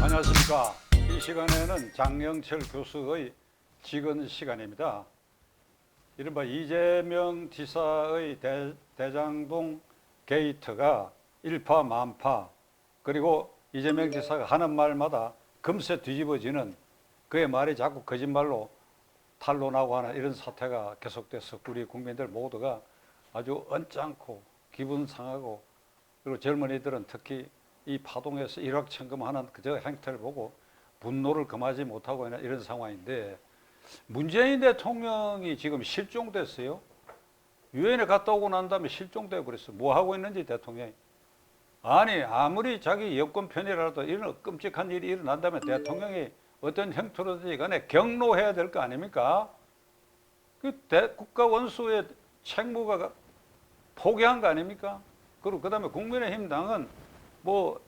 안녕하십니까. 이 시간에는 장영철 교수의 직언 시간입니다. 이른바 이재명 지사의 대장동 게이트가 일파만파, 그리고 이재명 지사가 하는 말마다 금세 뒤집어지는 그의 말이 자꾸 거짓말로 탄로나고 하는 이런 사태가 계속돼서 우리 국민들 모두가 아주 언짢고 기분 상하고, 그리고 젊은이들은 특히 이 파동에서 일확천금하는 그저 행태를 보고 분노를 금하지 못하고 있는 이런 상황인데, 문재인 대통령이 지금 실종됐어요. 유엔에 갔다 오고 난 다음에 실종되어 버렸어요. 뭐 하고 있는지 대통령이. 아니, 아무리 자기 여권 편이라도 이런 끔찍한 일이 일어난다면 대통령이 어떤 형태로든지 간에 경로해야 될 거 아닙니까? 그 국가 원수의 책무가 포기한 거 아닙니까? 그리고 그 다음에 국민의힘 당은 뭐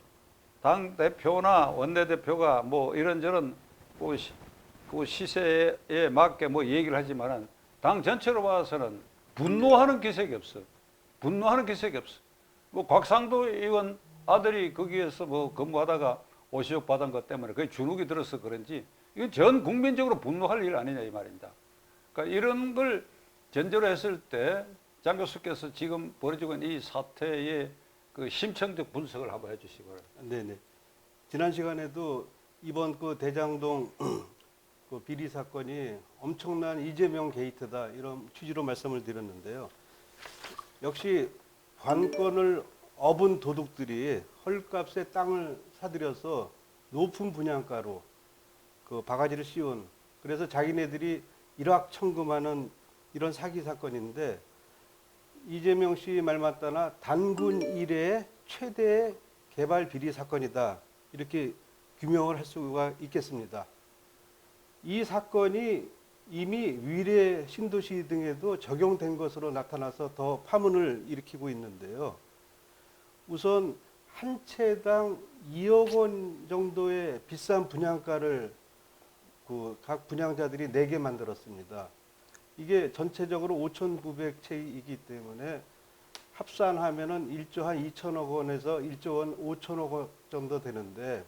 당 대표나 원내대표가 뭐 이런저런 그 시세에 맞게 뭐 얘기를 하지만은 당 전체로 봐서는 분노하는 기색이 없어. 분노하는 기색이 없어. 뭐 곽상도 의원 아들이 거기에서 뭐 근무하다가 50억 받은 것 때문에 그게 주눅이 들어서 그런지 이건 전 국민적으로 분노할 일 아니냐 이 말입니다. 그러니까 이런 걸 전제로 했을 때 장 교수께서 지금 벌어지고 있는 이 사태의 그 심층적 분석을 한번 해주시기 바랍니다. 네네. 지난 시간에도 이번 그 대장동 그 비리 사건이 엄청난 이재명 게이트다 이런 취지로 말씀을 드렸는데요. 역시 관건을 업은 도둑들이 헐값에 땅을 사들여서 높은 분양가로 그 바가지를 씌운, 그래서 자기네들이 일확천금하는 이런 사기 사건인데, 이재명 씨 말 맞다나 단군 이래의 최대의 개발 비리 사건이다 이렇게 규명을 할 수가 있겠습니다. 이 사건이 이미 위례 신도시 등에도 적용된 것으로 나타나서 더 파문을 일으키고 있는데요. 우선 한 채당 2억 원 정도의 비싼 분양가를 그 각 분양자들이 내게 만들었습니다. 이게 전체적으로 5,900채이기 때문에 합산하면은 1조 한 2천억 원에서 1조 원 5천억 원 정도 되는데,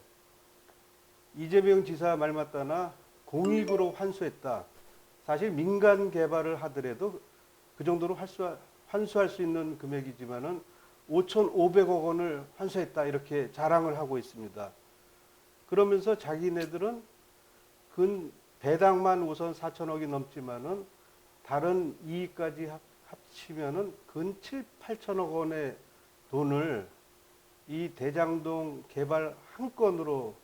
이재명 지사 말 맞다나 공익으로 환수했다. 사실 민간 개발을 하더라도 그 정도로 환수할 수 있는 금액이지만은 5,500억 원을 환수했다 이렇게 자랑을 하고 있습니다. 그러면서 자기네들은 배당만 우선 4천억이 넘지만은 다른 이익까지 합치면은 근 7, 8천억 원의 돈을 이 대장동 개발 한 건으로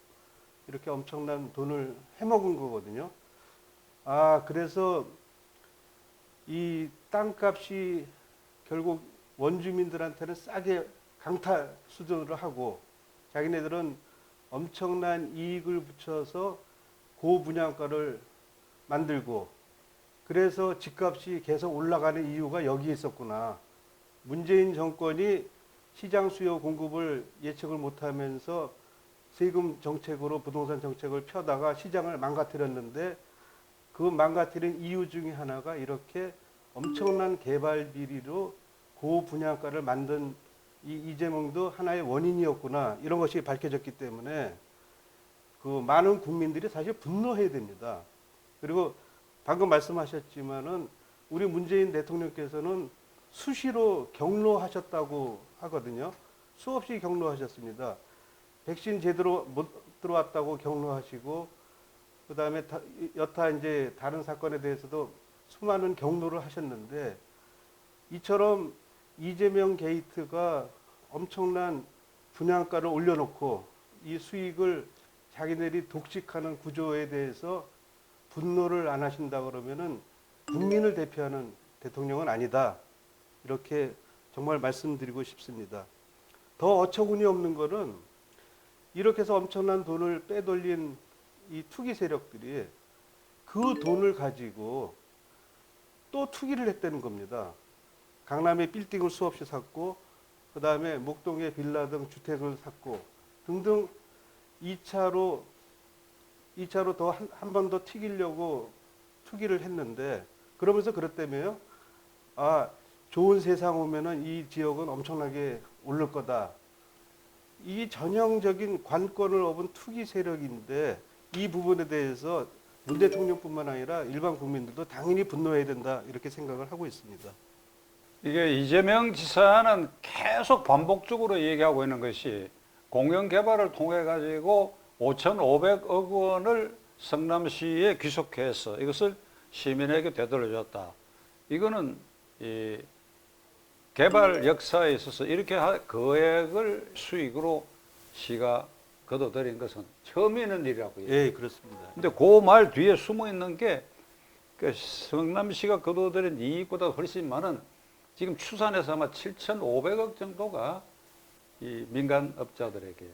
이렇게 엄청난 돈을 해먹은 거거든요. 그래서 이 땅값이 결국 원주민들한테는 싸게 강타 수준으로 하고, 자기네들은 엄청난 이익을 붙여서 고분양가를 만들고, 그래서 집값이 계속 올라가는 이유가 여기에 있었구나. 문재인 정권이 시장 수요 공급을 예측을 못하면서 세금 정책으로 부동산 정책을 펴다가 시장을 망가뜨렸는데, 그 망가뜨린 이유 중에 하나가 이렇게 엄청난 개발 비리로 고분양가를 만든 이재명도 하나의 원인이었구나, 이런 것이 밝혀졌기 때문에 그 많은 국민들이 사실 분노해야 됩니다. 그리고 방금 말씀하셨지만은 우리 문재인 대통령께서는 수시로 경로하셨다고 하거든요. 수없이 경로하셨습니다. 백신 제대로 못 들어왔다고 경로하시고, 그 다음에 여타 이제 다른 사건에 대해서도 수많은 경로를 하셨는데, 이처럼 이재명 게이트가 엄청난 분양가를 올려놓고 이 수익을 자기네들이 독식하는 구조에 대해서 분노를 안 하신다 그러면은 국민을 대표하는 대통령은 아니다. 이렇게 정말 말씀드리고 싶습니다. 더 어처구니 없는 거는 이렇게 해서 엄청난 돈을 빼돌린 이 투기 세력들이 그 돈을 가지고 또 투기를 했다는 겁니다. 강남에 빌딩을 수없이 샀고, 그 다음에 목동에 빌라 등 주택을 샀고 등등 2차로 더 한 번 더 튀기려고 투기를 했는데, 그러면서 그랬다며요. 좋은 세상 오면은 이 지역은 엄청나게 오를 거다. 이 전형적인 관권을 업은 투기 세력인데 이 부분에 대해서 문 대통령뿐만 아니라 일반 국민들도 당연히 분노해야 된다 이렇게 생각을 하고 있습니다. 이게 이재명 지사는 계속 반복적으로 얘기하고 있는 것이 공영 개발을 통해 가지고 5,500억 원을 성남시에 귀속해서 이것을 시민에게 되돌려줬다. 이거는 이 개발 역사에 있어서 이렇게 거액을 수익으로 시가 거둬들인 것은 처음 있는 일이라고 해요. 예, 그렇습니다. 근데 그 말 뒤에 숨어 있는 게 그 성남시가 거둬들인 이익보다 훨씬 많은 지금 추산해서 아마 7,500억 정도가 이 민간업자들에게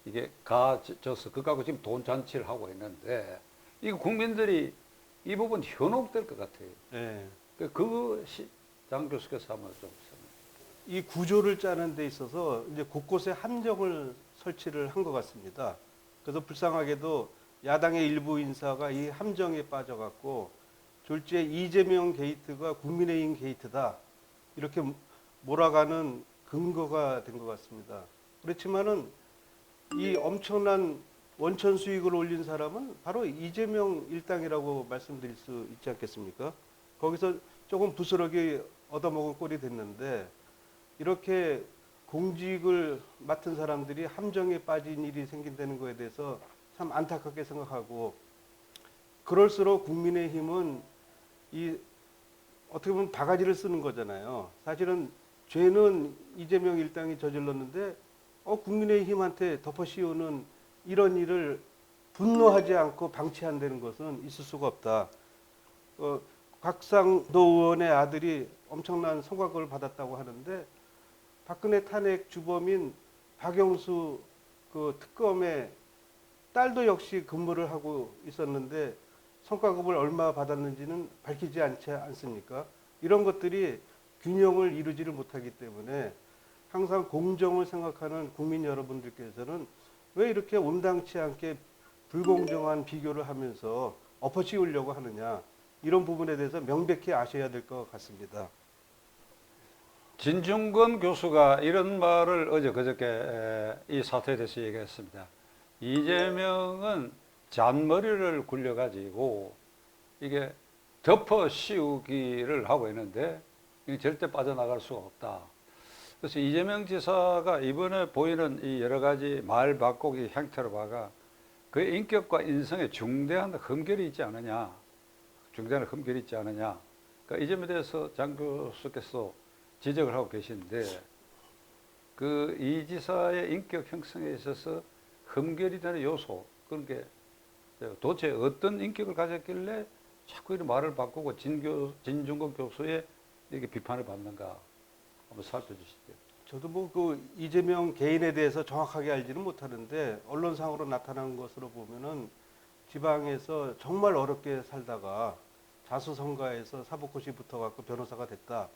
이게 가져서 그거 갖고 지금 돈 잔치를 하고 있는데 이거 국민들이 이 부분 현혹될 것 같아요. 예. 장 교수께서 한번 좀 이 구조를 짜는 데 있어서 이제 곳곳에 함정을 설치를 한 것 같습니다. 그래서 불쌍하게도 야당의 일부 인사가 이 함정에 빠져갖고 졸지에 이재명 게이트가 국민의힘 게이트다 이렇게 몰아가는 근거가 된 것 같습니다. 그렇지만은 이 엄청난 원천 수익을 올린 사람은 바로 이재명 일당이라고 말씀드릴 수 있지 않겠습니까? 거기서 조금 부스러기 얻어먹은 꼴이 됐는데 이렇게 공직을 맡은 사람들이 함정에 빠진 일이 생긴다는 거에 대해서 참 안타깝게 생각하고 그럴수록 국민의힘은 이 어떻게 보면 바가지를 쓰는 거잖아요. 사실은 죄는 이재명 일당이 저질렀는데 국민의힘한테 덮어 씌우는 이런 일을 분노하지 않고 방치한다는 것은 있을 수가 없다. 곽상도 의원의 아들이 엄청난 성과급을 받았다고 하는데 박근혜 탄핵 주범인 박영수 그 특검의 딸도 역시 근무를 하고 있었는데 성과급을 얼마 받았는지는 밝히지 않지 않습니까? 이런 것들이 균형을 이루지를 못하기 때문에 항상 공정을 생각하는 국민 여러분들께서는 왜 이렇게 온당치 않게 불공정한 비교를 하면서 엎어씌우려고 하느냐 이런 부분에 대해서 명백히 아셔야 될 것 같습니다. 진중권 교수가 이런 말을 어제 그저께 이 사태에 대해서 얘기했습니다. 이재명은 잔머리를 굴려가지고 이게 덮어 씌우기를 하고 있는데 이게 절대 빠져나갈 수가 없다. 그래서 이재명 지사가 이번에 보이는 이 여러 가지 말 바꾸기 행태로 봐가 그의 인격과 인성에 중대한 흠결이 있지 않느냐. 중대한 흠결이 있지 않느냐. 그러니까 이 점에 대해서 장 교수께서 지적을 하고 계신데 그 이 지사의 인격 형성에 있어서 흠결이 되는 요소 그런 게 도대체 어떤 인격을 가졌길래 자꾸 이런 말을 바꾸고 진중권 교수의 이렇게 비판을 받는가 한번 살펴주시죠. 저도 뭐 그 이재명 개인에 대해서 정확하게 알지는 못하는데 언론상으로 나타난 것으로 보면은 지방에서 정말 어렵게 살다가 자수성가해서 사법고시 붙어갖고 변호사가 됐다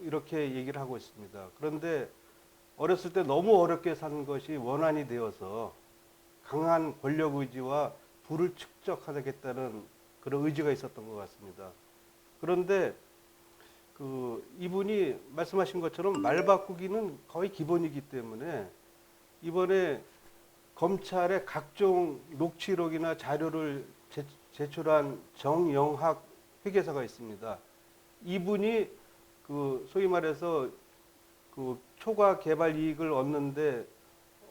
이렇게 얘기를 하고 있습니다. 그런데 어렸을 때 너무 어렵게 산 것이 원한이 되어서 강한 권력 의지와 부를 축적하겠다는 그런 의지가 있었던 것 같습니다. 그런데 그 이분이 말씀하신 것처럼 말 바꾸기는 거의 기본이기 때문에 이번에 검찰에 각종 녹취록이나 자료를 제출한 정영학 회계사가 있습니다. 이분이 그 소위 말해서 그 초과 개발 이익을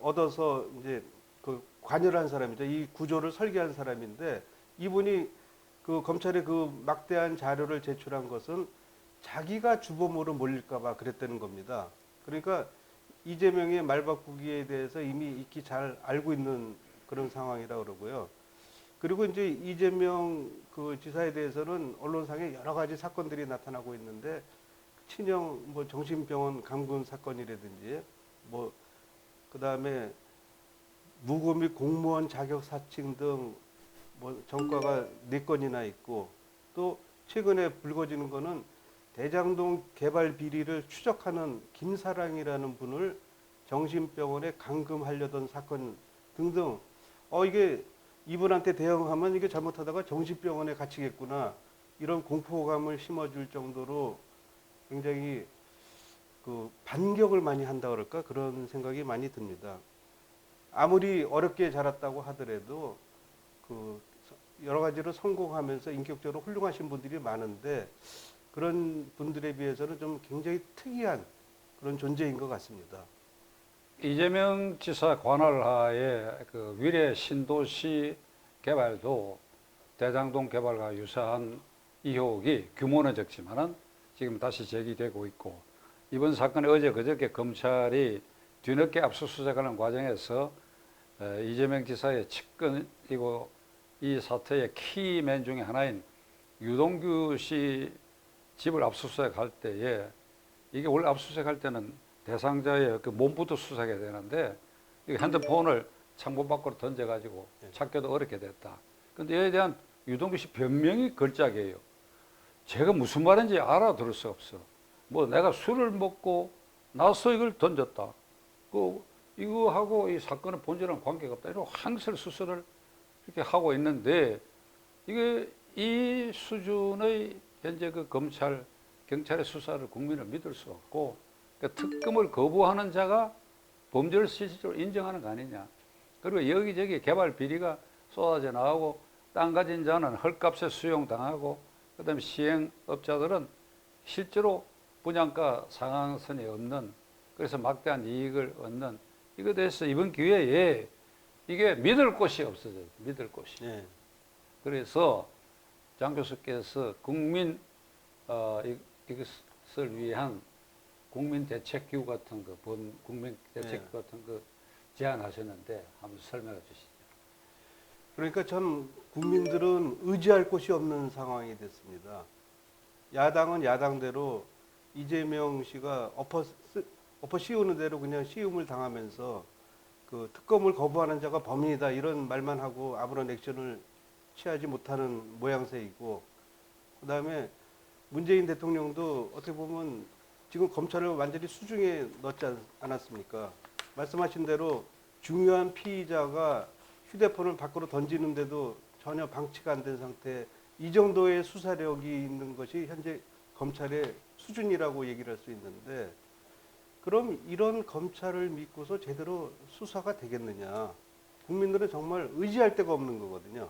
얻어서 이제 그 관여를 한 사람이죠. 이 구조를 설계한 사람인데 이분이 그 검찰에 그 막대한 자료를 제출한 것은 자기가 주범으로 몰릴까봐 그랬다는 겁니다. 그러니까 이재명의 말 바꾸기에 대해서 이미 익히 잘 알고 있는 그런 상황이라고 그러고요. 그리고 이제 이재명 그 지사에 대해서는 언론상에 여러 가지 사건들이 나타나고 있는데 친형 뭐 정신병원 감금 사건이라든지 뭐 그다음에 무고 및 공무원 자격 사칭 등 뭐 전과가 4건이나 있고 또 최근에 불거지는 거는 대장동 개발 비리를 추적하는 김사랑이라는 분을 정신병원에 감금하려던 사건 등등 이게 이분한테 대응하면 이게 잘못하다가 정신병원에 갇히겠구나 이런 공포감을 심어줄 정도로 굉장히 그 반격을 많이 한다 그럴까 그런 생각이 많이 듭니다. 아무리 어렵게 자랐다고 하더라도 그 여러 가지로 성공하면서 인격적으로 훌륭하신 분들이 많은데 그런 분들에 비해서는 좀 굉장히 특이한 그런 존재인 것 같습니다. 이재명 지사 관할하에 그 위례 신도시 개발도 대장동 개발과 유사한 의혹이 규모는 적지만은 지금 다시 제기되고 있고, 이번 사건에 어제 그저께 검찰이 뒤늦게 압수수색하는 과정에서 이재명 지사의 측근이고 이 사태의 키맨 중에 하나인 유동규 씨 집을 압수수색할 때에, 이게 원래 압수수색할 때는 대상자의 그 몸부터 수색해야 되는데 이 핸드폰을 창문 밖으로 던져가지고 찾기도 어렵게 됐다. 근데 이에 대한 유동규 씨 변명이 걸작이에요. 제가 무슨 말인지 알아들을 수 없어. 뭐 내가 술을 먹고 나서 이걸 던졌다. 이거하고 이 사건의 본질은 관계가 없다. 이런 항설 수술을 이렇게 하고 있는데, 이게 이 수준의 현재 그 검찰, 경찰의 수사를 국민을 믿을 수 없고, 그러니까 특검을 거부하는 자가 범죄를 실질적으로 인정하는 거 아니냐. 그리고 여기저기 개발 비리가 쏟아져 나오고 땅 가진 자는 헐값에 수용당하고, 그다음에 시행업자들은 실제로 분양가 상한선이 없는, 그래서 막대한 이익을 얻는, 이거에 대해서 이번 기회에 이게 믿을 곳이 없어져요. 믿을 곳이. 네. 그래서 장 교수께서 이것을 위한 국민 대책기구 같은 거, 국민 대책기구 같은 거 제안하셨는데 한번 설명해 주시죠. 그러니까 참 국민들은 의지할 곳이 없는 상황이 됐습니다. 야당은 야당대로 이재명 씨가 엎어 씌우는 대로 그냥 씌움을 당하면서 그 특검을 거부하는 자가 범인이다 이런 말만 하고 아무런 액션을 취하지 못하는 모양새이고, 그다음에 문재인 대통령도 어떻게 보면 지금 검찰을 완전히 수중에 넣지 않았습니까? 말씀하신 대로 중요한 피의자가 휴대폰을 밖으로 던지는데도 전혀 방치가 안 된 상태, 이 정도의 수사력이 있는 것이 현재 검찰의 수준이라고 얘기를 할 수 있는데, 그럼 이런 검찰을 믿고서 제대로 수사가 되겠느냐? 국민들은 정말 의지할 데가 없는 거거든요.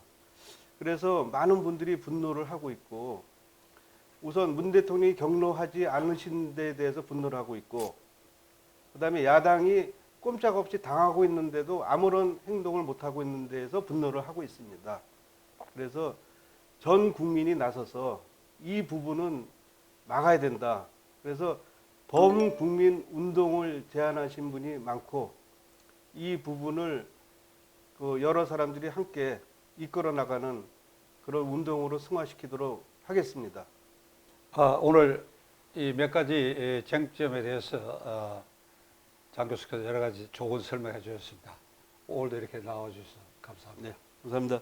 그래서 많은 분들이 분노를 하고 있고, 우선 문 대통령이 경로하지 않으신 데에 대해서 분노를 하고 있고, 그다음에 야당이 꼼짝없이 당하고 있는데도 아무런 행동을 못하고 있는 데에서 분노를 하고 있습니다. 그래서 전 국민이 나서서 이 부분은 막아야 된다. 그래서 범국민 운동을 제안하신 분이 많고, 이 부분을 그 여러 사람들이 함께 이끌어 나가는 그런 운동으로 승화시키도록 하겠습니다. 오늘 이 몇 가지 쟁점에 대해서 장 교수께서 여러 가지 좋은 설명해 주셨습니다. 오늘도 이렇게 나와 주셔서 감사합니다. 네, 감사합니다.